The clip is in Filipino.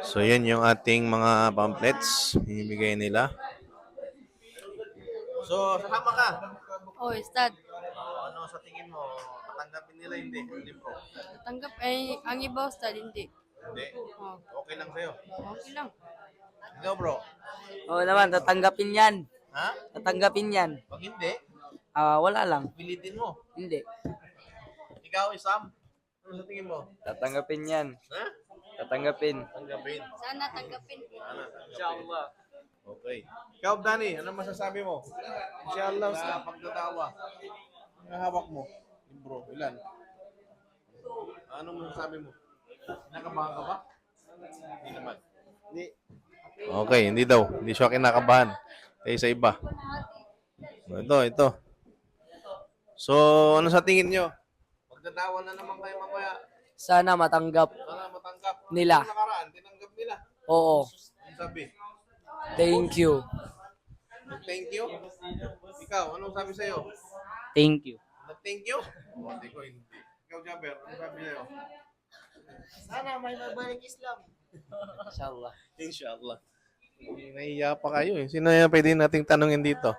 So, yan yung ating mga pamphlets. Ibigay nila. So, sasama ka. Oh, Ustad. Ano sa tingin mo? Tatanggapin nila hindi? Hindi bro. Tanggap, eh, ang iba, Ustad, hindi. Hindi. Oh, Okay lang sa'yo. okay lang. Ikaw bro. Oo naman, tatanggapin yan. Ha? Tatanggapin yan. Pag hindi, Wala lang. pilitin mo. Hindi. Ikaw, Isam. Ano sa tingin mo? Tatanggapin yan. Ha? Tatanggapin. Tanggapin. Sana tanggapin. Sana. Inshallah. Okay. Ikaw, Danny, ano masasabi mo? Inshallah sa pagtatawa. Ang hawak mo. Bro, ilan? Ano masasabi mo? Nakabahan ka ba? Hindi naman. Hindi. Okay, hindi daw. Hindi siya kinakabahan. Kaya sa iba. Ito. So, ano sa tingin nyo? Magtatawa na naman kayo mamaya. Sana matanggap Sana matanggap. nila. Yung nakaraan, tinanggap nila. Oo. Ang sabi. Thank you. Thank you. Ikaw, anong sabi sa'yo? Thank you. Thank you? Hindi ko hindi. Ikaw, Jaber, anong sabi sa'yo? Sana may magbalik Islam. Inshallah. Inshallah. Nahiya pa kayo eh. Sino yung pwede nating tanungin dito?